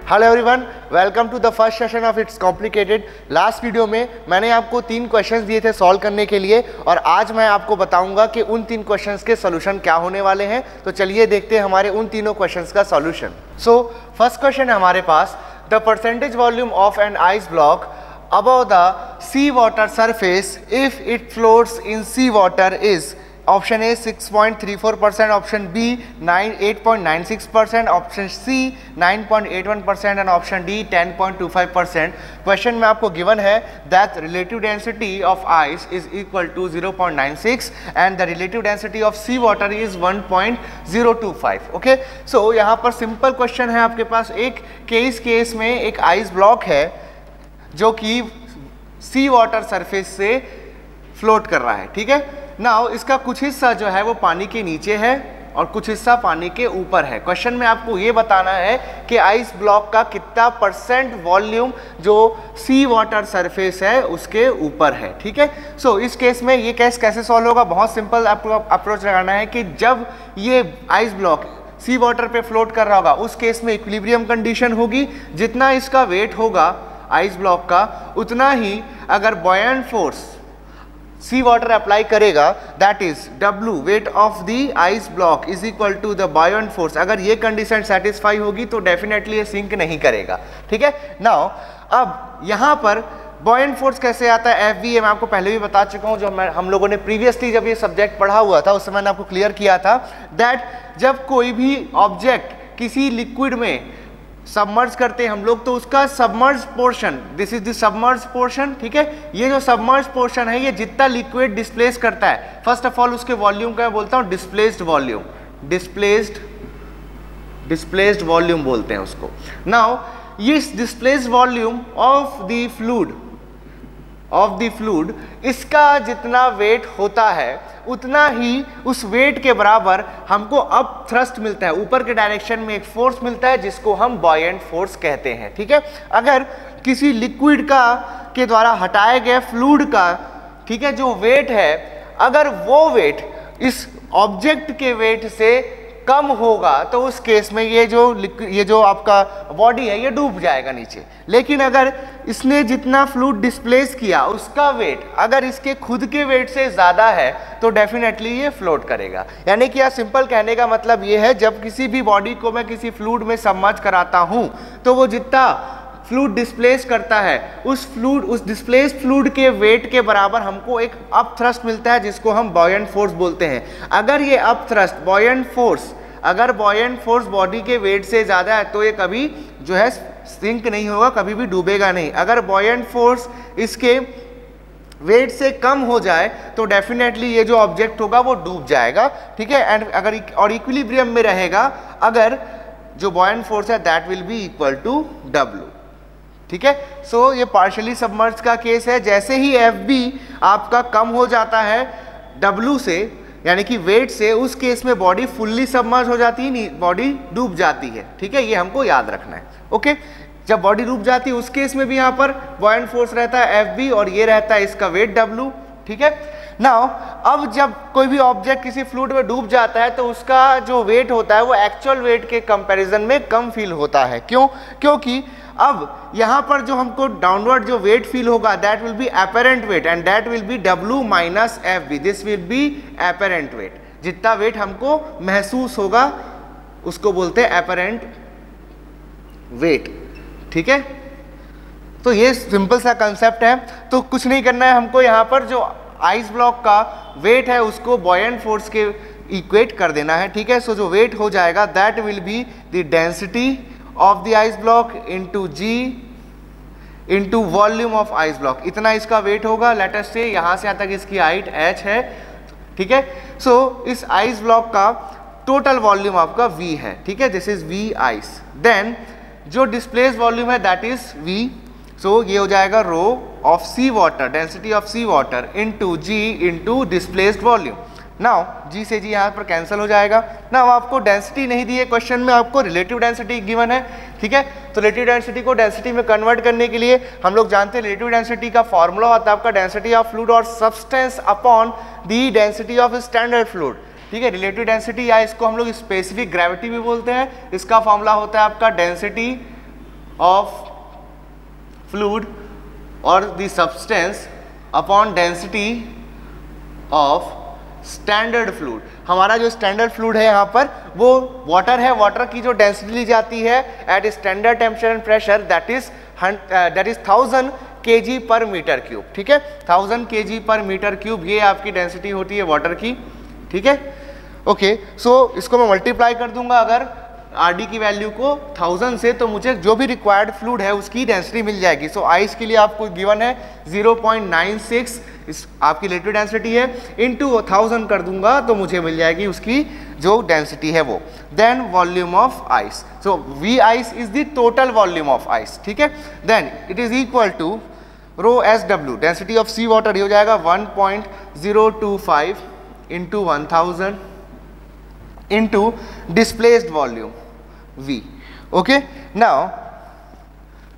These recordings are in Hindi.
Hello everyone, welcome to the first session of it's complicated. Last video में मैंने आपको 3 क्वेश्चंस दिए थे सॉल्व करने के लिए और आज मैं आपको बताऊंगा कि उन 3 क्वेश्चंस के सॉल्यूशन क्या होने वाले हैं। तो चलिए देखते हैं हमारे उन तीनों क्वेश्चंस का सॉल्यूशन। सो फर्स्ट क्वेश्चन है हमारे पास, the percentage volume of an ice block above the sea water surface if it floats in sea water is option A 6.34%, option B 8.96%, option C 9.81% and option D 10.25%. Question में आपको गिवन है that relative density of ice is equal to 0.96 and the relative density of sea water is 1.025. Okay, सो यहाँ पर सिंपल क्वेश्चन है आपके पास। एक केस में एक आइस ब्लॉक है जो कि सी वाटर सरफेस से फ्लोट कर रहा है, ठीक है। नाउ इसका कुछ हिस्सा जो है वो पानी के नीचे है और कुछ हिस्सा पानी के ऊपर है। क्वेश्चन में आपको ये बताना है कि आइस ब्लॉक का कितना % वॉल्यूम जो सी वाटर सरफेस है उसके ऊपर है, ठीक है। सो इस केस में ये केस कैसे सॉल्व होगा, बहुत सिंपल अप्रोच लगाना है कि जब ये आइस ब्लॉक सी वाटर पे फ्लोट कर रहा होगा उस केस में इक्विलिब्रियम कंडीशन होगी। जितना इसका वेट होगा आइस ब्लॉक का उतना ही अगर buoyant force sea water apply करेगा, that is W weight of the ice block is equal to the buoyant force. अगर ये कंडीशन सेटिस्फाई होगी तो डेफिनेटली ये सिंक नहीं करेगा, ठीक है। नाउ अब यहाँ पर बॉयंट फोर्स कैसे आता है, FV मैं आपको पहले भी बता चुका हूँ। जो हम लोगों ने प्रीवियसली जब ये सब्जेक्ट पढ़ा हुआ था उस समय मैंने आपको क्लियर किया था दैट जब कोई भी ऑब्जेक्ट किसी लिक्विड में सबमर्ज करते हैं हम लोग तो उसका submerge portion, this is the submerge portion, ठीक है। ये जो सबमर्ज पोर्शन है ये जितना लिक्विड डिस्प्लेस करता है, फर्स्ट ऑफ ऑल उसके वॉल्यूम का मैं बोलता हूँ डिस्प्लेस्ड वॉल्यूम, डिस्प्लेस्ड वॉल्यूम बोलते हैं उसको। नाउ इस displaced volume of the fluid इसका जितना वेट होता है उतना ही उस वेट के बराबर हमको अप थ्रस्ट मिलता है, ऊपर के डायरेक्शन में एक फोर्स मिलता है जिसको हम बॉयंट फोर्स कहते हैं, ठीक है। अगर किसी लिक्विड का के द्वारा हटाए गए फ्लूइड का, ठीक है, जो वेट है अगर वो वेट इस ऑब्जेक्ट के वेट से कम होगा तो उस केस में ये जो आपका बॉडी है ये डूब जाएगा नीचे। लेकिन अगर इसने जितना फ्लूइड डिस्प्लेस किया उसका वेट अगर इसके खुद के वेट से ज़्यादा है तो डेफिनेटली ये फ्लोट करेगा। यानी कि सिंपल कहने का मतलब ये है जब किसी भी बॉडी को मैं किसी फ्लूइड में सबमर्ज कराता हूँ तो वो जितना फ्लूइड डिस्प्लेस करता है उस डिस्प्लेस फ्लूइड के वेट के बराबर हमको एक अप थ्रस्ट मिलता है जिसको हम बॉयंट फोर्स बोलते हैं। अगर ये up thrust buoyant force body के वेट से ज़्यादा है तो ये कभी जो है सिंक नहीं होगा, कभी भी डूबेगा नहीं। अगर बॉयंट फोर्स इसके वेट से कम हो जाए तो डेफिनेटली ये जो ऑब्जेक्ट होगा वो डूब जाएगा, ठीक है। एंड अगर और इक्विलिब्रियम में रहेगा अगर जो बॉयंट फोर्स है that will be equal to W, ठीक है। सो ये पार्शियली सबमर्ज का केस है। जैसे ही FB आपका कम हो जाता है W से यानी कि वेट से, उस केस में बॉडी फुल्ली सबमर्ज हो जाती है, बॉडी डूब जाती है, ठीक है। ये हमको याद रखना है, ओके। जब बॉडी डूब जाती है उस केस में भी यहाँ पर बॉयंट फोर्स रहता है FB और ये रहता है इसका वेट W, ठीक है। नाउ अब जब कोई भी ऑब्जेक्ट किसी फ्लूइड में डूब जाता है तो उसका जो वेट होता है वो एक्चुअल वेट के कंपैरिजन में कम फील होता है। क्यों? क्योंकि अब यहाँ पर जो हमको डाउनवर्ड जो वेट फील होगा that will be apparent weight and that will be W minus FB, this will be apparent weight. जितना वेट हमको महसूस होगा उसको बोलते हैं एपेरेंट वेट, ठीक है। तो ये सिंपल सा कंसेप्ट है। तो कुछ नहीं करना है हमको, यहाँ पर जो आइस ब्लॉक का वेट है उसको बॉयंट फोर्स के इक्वेट कर देना है, ठीक है। सो जो वेट हो जाएगा that will be the density of the ice block into G into volume of ice block. इतना इसका वेट होगा। लेट अस से यहाँ से यहाँ तक इसकी हाइट h है, ठीक है। सो इस आइस ब्लॉक का टोटल वॉल्यूम आपका V है, ठीक है। This is V ice. Then जो डिस्प्लेस वॉल्यूम है दैट इज V। सो ये हो जाएगा rho of sea water, density of sea water into G into displaced volume. Now G से G यहाँ पर कैंसिल हो जाएगा। नाउ आपको डेंसिटी नहीं दी है क्वेश्चन में, आपको रिलेटिव डेंसिटी गिवन है, ठीक है। तो रिलेटिव डेंसिटी को डेंसिटी में कन्वर्ट करने के लिए हम लोग जानते हैं रिलेटिव डेंसिटी का फॉर्मूला होता है आपका डेंसिटी ऑफ फ्लूइड और substance upon the density of standard fluid, ठीक है। रिलेटिव डेंसिटी या इसको हम लोग स्पेसिफिक ग्रेविटी भी बोलते हैं। इसका फॉर्मूला होता है आपका डेंसिटी ऑफ फ्लूइड और the substance upon density of standard fluid. हमारा जो स्टैंडर्ड फ्लूइड है यहाँ पर वो वाटर है, वाटर की जो डेंसिटी ली जाती है at standard temperature and pressure that is 1000 kg per metre cube. ठीक है, 1000 kg पर मीटर क्यूब ये आपकी डेंसिटी होती है वाटर की। ठीक है, ओके, सो इसको मैं मल्टीप्लाई कर दूंगा अगर आर डी की वैल्यू को 1000 से, तो मुझे जो भी रिक्वायर्ड फ्लूइड है उसकी डेंसिटी मिल जाएगी। सो आइस के लिए आपको गिवन है 0.96 इस आपकी रिलेटिव डेंसिटी है, इनटू 1000 कर दूंगा तो मुझे मिल जाएगी उसकी जो डेंसिटी है वो। Then volume of ice, so v ice is the total volume of ice. ठीक है, then it is equal to rho s डब्ल्यू, डेंसिटी ऑफ सी वाटर, ये हो जाएगा 1.025 into 1000 into displaced volume V। Okay, now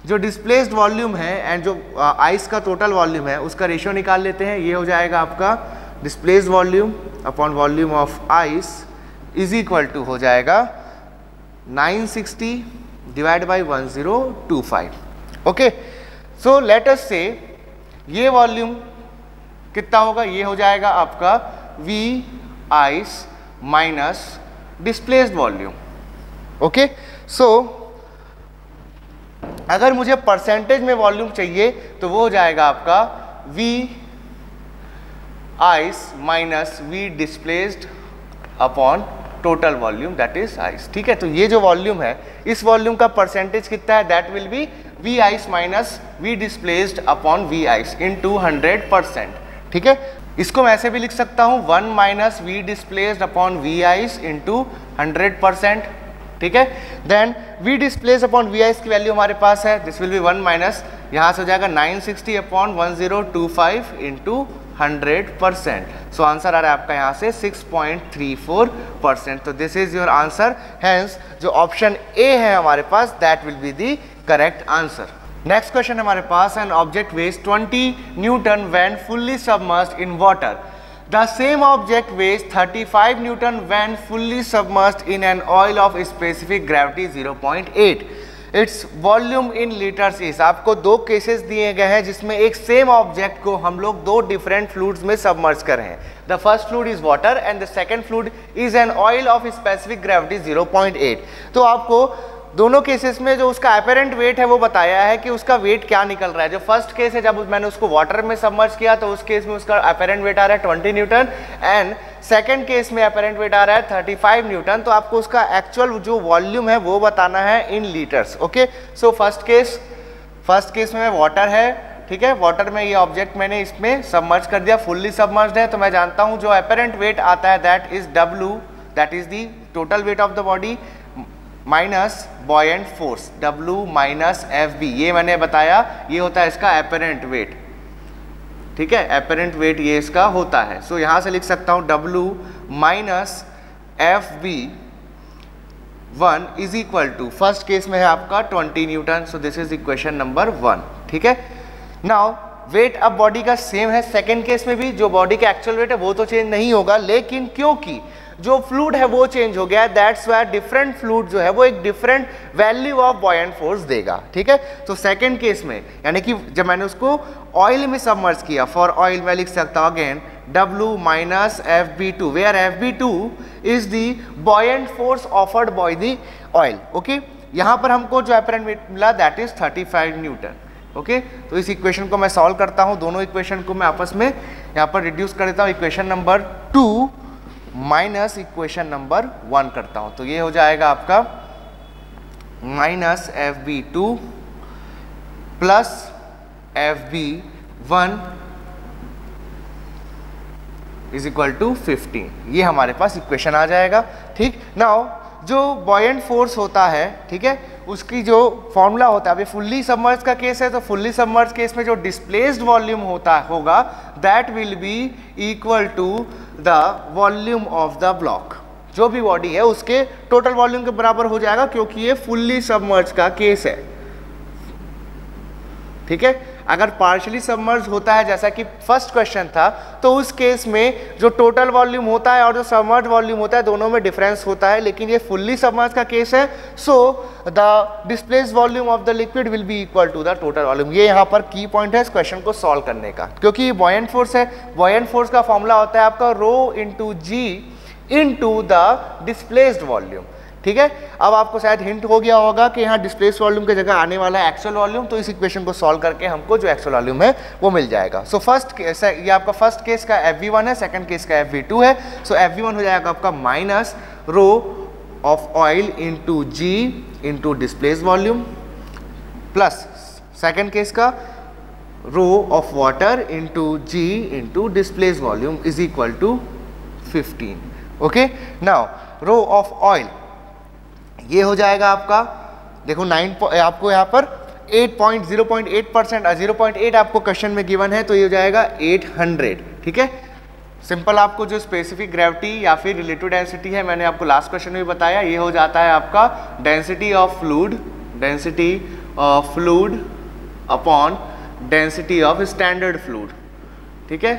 जो डिस्प्लेस्ड वॉल्यूम है एंड जो आइस का टोटल वॉल्यूम है उसका रेशियो निकाल लेते हैं। ये हो जाएगा आपका displaced volume upon volume of ice is equal to हो जाएगा 960 divide by 1025। Okay, so let us say ये वॉल्यूम कितना होगा, ये हो जाएगा आपका V ice minus displaced volume. Okay, so अगर मुझे परसेंटेज में वॉल्यूम चाहिए तो वो हो जाएगा आपका V ice minus V displaced upon total volume that is ice. ठीक है, तो ये जो वॉल्यूम है इस वॉल्यूम का परसेंटेज कितना है, that will B V ice minus V displaced upon V ice into 100%। ठीक है, इसको मैं ऐसे भी लिख सकता हूँ 1 minus V displaced upon V ice into 100%। ठीक है, then V displace upon V ice की वैल्यू हमारे पास है, दिस विल बी 1 माइनस, यहाँ से हो जाएगा 960 अपॉन 1025 इंटू 100%। सो आंसर आ रहा है आपका यहाँ से 6.34%। तो this is your answer, hence जो ऑप्शन ए है हमारे पास that will be the correct answer. Next question हमारे पास, an object weighs 20 newton when fully submerged in water. The same object weighs 35 Newton when fully submerged in an oil of specific gravity 0.8. Its volume in liters is, आपको दो केसेस दिए गए हैं जिसमें एक सेम ऑब्जेक्ट को हम लोग दो डिफरेंट फ्लूइड्स में सबमर्ज कर रहे हैं। The first fluid is water and the second fluid is an oil of specific gravity 0.8। तो आपको दोनों केसेस में जो उसका अपेरेंट वेट है वो बताया है कि उसका वेट क्या निकल रहा है। जो फर्स्ट केस है जब मैंने उसको वाटर में सबमर्ज किया तो उस केस में उसका अपेरेंट वेट आ रहा है 20 न्यूटन एंड सेकंड केस में अपेरेंट वेट आ रहा है 35 न्यूटन। तो आपको उसका एक्चुअल जो वॉल्यूम है वो बताना है इन litres. Okay, so first case में वाटर है। ठीक है, वाटर में ये ऑब्जेक्ट मैंने इसमें सबमर्ज कर दिया, फुल्ली सबमर्ज्ड है, तो मैं जानता हूँ जो अपेरेंट वेट आता है that is W, that is the total weight of the body minus buoyant force W minus FB, ये मैंने बताया ये होता है इसका अपेरेंट वेट। ठीक है, अपेरेंट वेट ये इसका होता है। सो यहाँ से लिख सकता हूँ W minus FB1 is equal to, first case में है आपका 20 newton, so this is equation number 1। ठीक है, नाउ वेट अब बॉडी का सेम है, सेकेंड केस में भी जो बॉडी का एक्चुअल वेट है वो तो चेंज नहीं होगा, लेकिन क्योंकि जो फ्लूइड है वो चेंज हो गया, दैट्स व्हाई डिफरेंट फ्लूइड जो है वो एक different value of buoyant force देगा। ठीक है, तो सेकंड केस में यानी कि जब मैंने उसको ऑयल में सबमर्ज किया, फॉर ऑयल मैं लिख सकता हूँ again W minus FB2 where FB2 is the buoyant force offered by the oil. Okay, यहाँ पर हमको जो अपेरेंट वेट मिला दैट इज 35 न्यूटन। ओके, तो इस इक्वेशन को मैं सॉल्व करता हूँ, दोनों इक्वेशन को मैं आपस में यहाँ पर रिड्यूस कर देता हूँ, equation number 2 minus equation number 1 करता हूं, तो ये हो जाएगा आपका minus FB2 plus FB1 is equal to 15, ये हमारे पास इक्वेशन आ जाएगा। ठीक, नाउ जो बॉयंट फोर्स होता है, ठीक है, उसकी जो फॉर्मूला होता है, अभी फुल्ली सबमर्ज का केस है तो फुल्ली सबमर्ज केस में जो डिस्प्लेस्ड वॉल्यूम होगा that will be equal to the volume of the block. जो भी बॉडी है उसके टोटल वॉल्यूम के बराबर हो जाएगा क्योंकि ये फुल्ली सबमर्ज का केस है। ठीक है, अगर पार्शियली सबमर्ज होता है जैसा कि फर्स्ट क्वेश्चन था, तो उस केस में जो टोटल वॉल्यूम होता है और जो सबमर्ज वॉल्यूम होता है दोनों में डिफरेंस होता है, लेकिन ये फुल्ली सबमर्ज का केस है, so the displaced volume of the liquid will be equal to the total volume. ये यहाँ पर की पॉइंट है इस क्वेश्चन को सॉल्व करने का, क्योंकि ये बॉयंट फोर्स है। बॉयंट फोर्स का फॉर्मूला होता है आपका rho into g into the displaced volume. ठीक है, अब आपको शायद हिंट हो गया होगा कि यहाँ डिस्प्लेस्ड वॉल्यूम की जगह आने वाला है एक्चुअल वॉल्यूम, तो इस इक्वेशन को सॉल्व करके हमको जो एक्चुअल वॉल्यूम है वो मिल जाएगा। सो फर्स्ट ये आपका फर्स्ट केस का FV1 है, सेकंड केस का FV2 है। सो FV1 हो जाएगा आपका minus rho of oil into g into displaced volume plus second case का rho of water into g into displaced volume is equal to 15। Okay, now rho of oil ये हो जाएगा आपका, देखो 9 आपको यहाँ पर 0.8% 0.8 आपको क्वेश्चन में गिवन है, तो ये हो जाएगा 800। ठीक है, सिंपल आपको जो स्पेसिफिक ग्रेविटी या फिर रिलेटिव डेंसिटी है मैंने आपको लास्ट क्वेश्चन में बताया, ये हो जाता है आपका density of fluid upon density of standard fluid. ठीक है,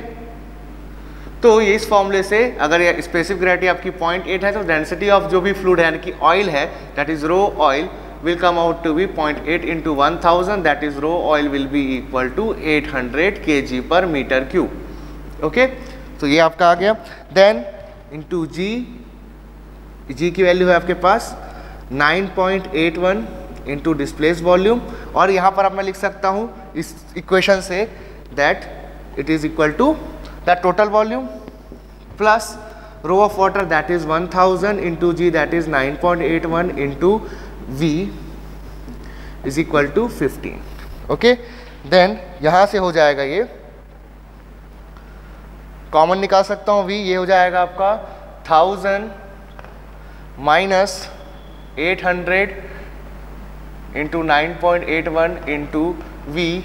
तो ये इस फॉर्मूले से अगर ये स्पेसिफिक ग्रेविटी आपकी 0.8 है तो डेंसिटी ऑफ जो भी फ्लूइड है यानी कि ऑयल है that is rho oil will come out to be 0.8 into 1000, that is rho oil will be equal to 800 kg per meter cube. Okay, तो ये आपका आ गया। देन इंटू जी की वैल्यू है आपके पास 9.81 इंटू डिस्प्लेस वॉल्यूम, और यहाँ पर अब मैं लिख सकता हूँ इस इक्वेशन से that it is equal to the total volume plus rho of water that is 1000 into g that is 9.81 into V is equal to 15. Okay, then यहां से हो जाएगा ये कॉमन निकाल सकता हूं V, ये हो जाएगा आपका 1000 minus 800 into 9.81 into V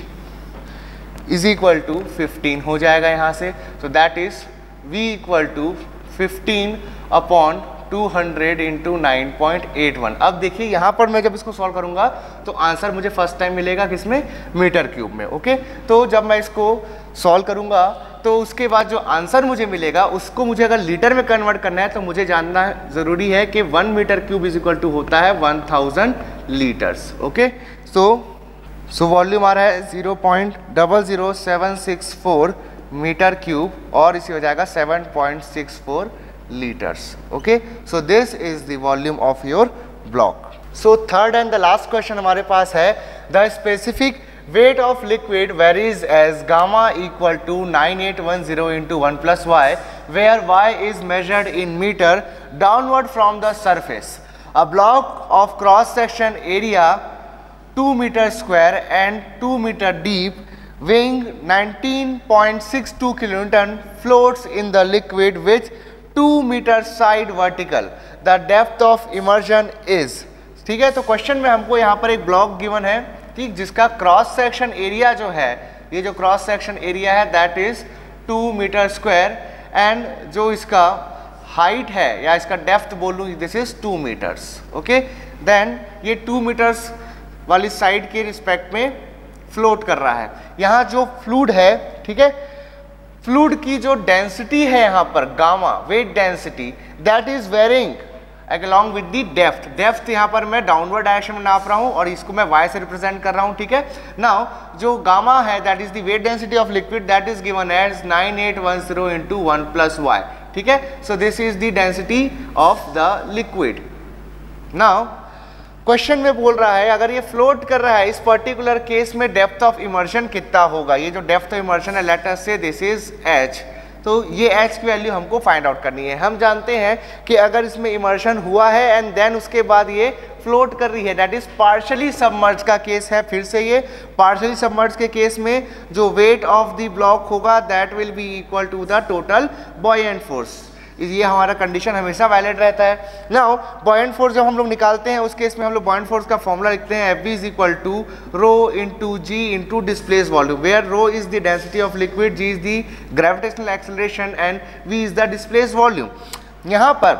is equal to 15 हो जाएगा यहाँ से। So that is V equal to 15 upon 200 into 9.81। अब देखिए यहाँ पर मैं जब इसको सॉल्व करूँगा तो आंसर मुझे फर्स्ट टाइम मिलेगा किसमें, मीटर क्यूब में। ओके, तो जब मैं इसको सॉल्व करूँगा तो उसके बाद जो आंसर मुझे मिलेगा उसको मुझे अगर लीटर में कन्वर्ट करना है तो मुझे जानना ज़रूरी है कि 1 metre cube is equal to होता है 1000 लीटर्स। ओके, सो वॉल्यूम आ रहा है 0.00764 मीटर क्यूब और इसे हो जाएगा 7.64 liters. Okay, so this is the volume of your block. So third and the last question हमारे पास है the specific weight of liquid varies as gamma equal to 9810 into 1 plus y, where y is measured in meter downward from the surface. A block of cross section area 2 meter square and 2 meter deep weighing 19.62 kilonewton floats in the liquid which 2 meter side vertical. The depth of immersion is। ठीक है, तो क्वेश्चन में हमको यहाँ पर एक ब्लॉक गिवन है, ठीक, जिसका क्रॉस सेक्शन एरिया जो है, ये जो क्रॉस सेक्शन एरिया है that is 2 metre square and जो इसका हाइट है या इसका डेप्थ बोलूँ this is 2 metres. Okay, then ये 2 मीटर्स वाली साइड के रिस्पेक्ट में फ्लोट कर रहा है। यहाँ जो फ्लूइड है, ठीक है, फ्लूइड की जो डेंसिटी है यहाँ पर gamma weight density that is varying along with the depth यहाँ पर मैं डाउनवर्ड डायरेक्शन में नाप रहा हूँ और इसको मैं y से रिप्रेजेंट कर रहा हूँ। ठीक है, नाउ जो गामा है that is the weight density of liquid that is given as 9810 into 1 plus y। ठीक है, so this is the density of the liquid. Now question में बोल रहा है अगर ये फ्लोट कर रहा है इस पर्टिकुलर केस में डेप्थ ऑफ इमर्शन कितना होगा। ये जो डेप्थ ऑफ इमर्शन है लेट अस से दिस इज h, तो ये h की वैल्यू हमको फाइंड आउट करनी है। हम जानते हैं कि अगर इसमें इमर्शन हुआ है एंड देन उसके बाद ये फ्लोट कर रही है दैट इज पार्शियली सबमर्ज का केस है। फिर से ये पार्शियली सबमर्ज के केस में जो वेट ऑफ द ब्लॉक होगा that will be equal to the total buoyant force. ये हमारा कंडीशन हमेशा वैलिड रहता है। नाउ बॉयंट फोर्स जब हम लोग निकालते हैं उस केस में हम लोग बॉयंट फोर्स का फॉर्मूला लिखते हैं Fv is equal to rho into g into displace volume, where rho is the density of liquid, g is the gravitational acceleration and v is the displace volume. यहाँ पर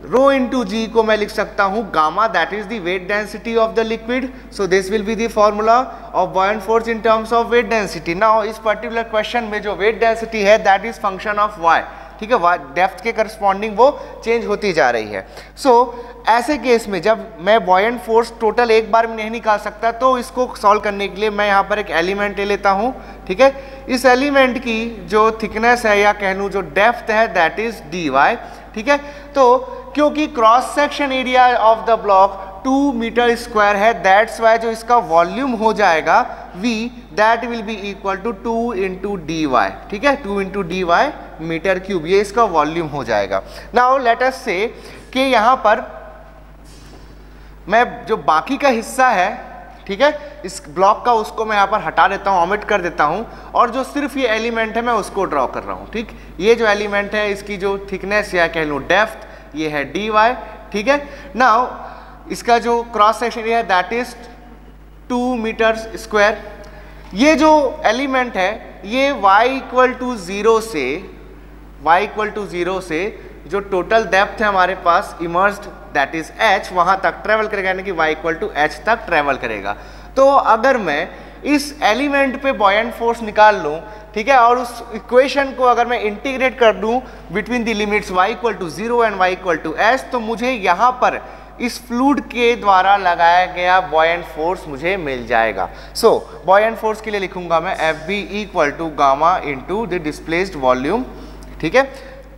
रो इंटू जी को मैं लिख सकता हूं gamma, that is the weight density of the liquid. So this will be the formula of buoyant force in terms of weight density. Now इस पर्टिकुलर क्वेश्चन में जो वेट डेंसिटी है that is function of y. ठीक है, डेप्थ के करस्पॉन्डिंग वो चेंज होती जा रही है. सो ऐसे केस में जब मैं बॉयंट फोर्स टोटल एक बार में नहीं निकाल सकता, तो इसको सॉल्व करने के लिए मैं यहाँ पर एक एलिमेंट ले लेता हूँ. ठीक है, इस एलिमेंट की जो थिकनेस है या कह लूँ जो डेप्थ है दैट इज dy. ठीक है, तो क्योंकि cross section area of the block 2 metre square है, दैट्स वाई जो इसका वॉल्यूम हो जाएगा v, that will be equal to 2 into d y. ठीक है, 2 into d y metre cube, ये इसका वॉल्यूम हो जाएगा. नाउ लेट अस से कि यहाँ पर मैं जो बाकी का हिस्सा है, ठीक है, इस ब्लॉक का, उसको मैं यहाँ पर हटा देता हूँ, ओमिट कर देता हूँ, और जो सिर्फ ये एलिमेंट है मैं उसको ड्रॉ कर रहा हूँ. ठीक, ये जो एलिमेंट है इसकी जो थिकनेस या कह लूँ डेप्थ, ये है dy. ठीक है, नाउ इसका जो क्रॉस सेक्शन एरिया है दैट इज 2 मीटर स्क्वायर. ये जो एलिमेंट है ये y इक्वल टू 0 से जो टोटल डेप्थ है हमारे पास इमर्स्ड दैट इज h, वहां तक ट्रेवल करेगा, यानी कि y इक्वल टू h तक ट्रेवल करेगा. तो अगर मैं इस एलिमेंट पे बॉयंट फोर्स निकाल लूं, ठीक है, और उस इक्वेशन को अगर मैं इंटीग्रेट कर दूं between the limits y equal to 0 and y equal to h, तो मुझे यहाँ पर इस फ्लूइड के द्वारा लगाया गया बॉयंट फोर्स मुझे मिल जाएगा. सो बॉयंट फोर्स के लिए लिखूंगा मैं Fb equal to gamma into the displaced volume. ठीक है,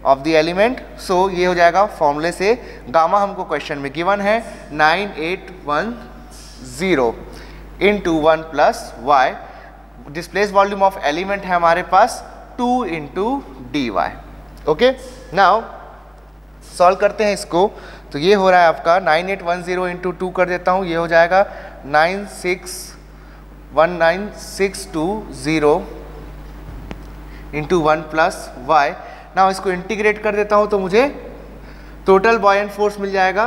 ऑफ द एलिमेंट. सो ये हो जाएगा फॉर्मूले से. गामा हमको क्वेश्चन में गिवन है 9810 into 1 plus y. Displace volume of element है हमारे पास 2 into d y. Okay, now solve करते हैं इसको. तो ये हो रहा है आपका 9810 इंटू 2 कर देता हूँ, ये हो जाएगा 19620 इंटू 1 प्लस वाई. ना इसको इंटीग्रेट कर देता हूँ तो मुझे टोटल बॉयंट फोर्स मिल जाएगा,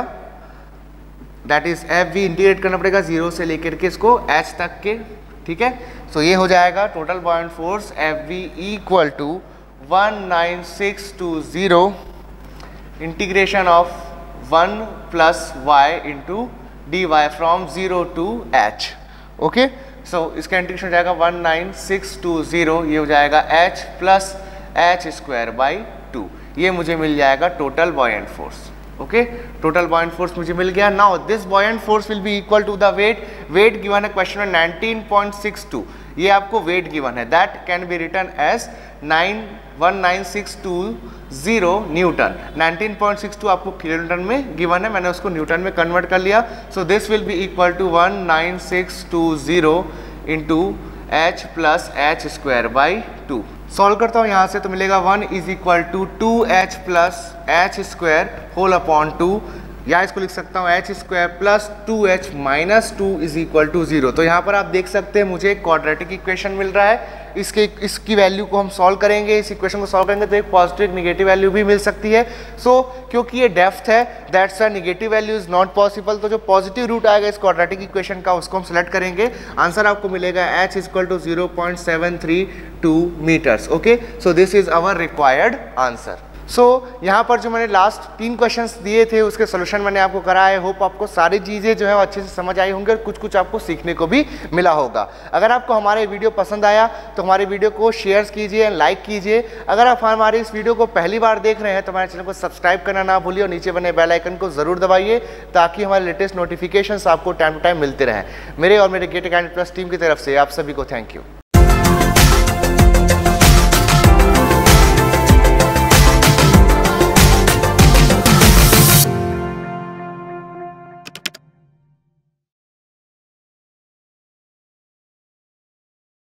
दैट इज Fv. इंटीग्रेट करना पड़ेगा 0 से लेकर के इसको h तक के. ठीक है, सो ये हो जाएगा total buoyant force Fv equal to 19620 integration of 1 plus y into d y from 0 to h. Okay, so इसका इंटीग्रेशन हो जाएगा 19620, ये हो जाएगा h plus h square by 2. ये मुझे मिल जाएगा total buoyant force. Okay, total buoyant force मुझे मिल गया. Now this buoyant force will be equal to the weight. Weight given है क्वेश्चन में 19.62, ये आपको वेट गिवन है, that can be written as 19620 newton. 19.62 आपको किलोन्यूटन में गिवन है, मैंने उसको न्यूटन में कन्वर्ट कर लिया. So this will be equal to 19620 into h plus h square by 2. Solve करता हूँ यहाँ से तो मिलेगा 1 is equal to 2h plus h square whole upon 2, या इसको लिख सकता हूँ h square plus 2h minus 2 is equal to 0. तो यहाँ पर आप देख सकते हैं मुझे एक क्वाड्रेटिक इक्वेशन मिल रहा है. इसकी वैल्यू को हम सॉल्व करेंगे, इस इक्वेशन को सॉल्व करेंगे तो एक पॉजिटिव नेगेटिव वैल्यू भी मिल सकती है. सो क्योंकि ये डेप्थ है that's a negative value is not possible. तो जो पॉजिटिव रूट आएगा इस क्वाड्रेटिक इक्वेशन का उसको हम सेलेक्ट करेंगे. आंसर आपको मिलेगा h equal to 0.732 meters. Okay, so this is our required answer. So यहाँ पर जो मैंने लास्ट 3 क्वेश्चंस दिए थे उसके सोल्यूशन मैंने आपको कराया है. होप आपको सारी चीज़ें जो है अच्छे से समझ आई होंगी और कुछ आपको सीखने को भी मिला होगा. अगर आपको हमारे वीडियो पसंद आया तो हमारे वीडियो को शेयर कीजिए, लाइक कीजिए. अगर आप हमारे इस वीडियो को पहली बार देख रहे हैं तो हमारे चैनल को सब्सक्राइब करना ना भूलिए और नीचे बने बेल आइकन को ज़रूर दबाइए ताकि हमारे लेटेस्ट नोटिफिकेशन आपको टाइम टू टाइम मिलते रहें. मेरे और मेरे गेट अकेडमी प्लस टीम की तरफ से आप सभी को थैंक यू.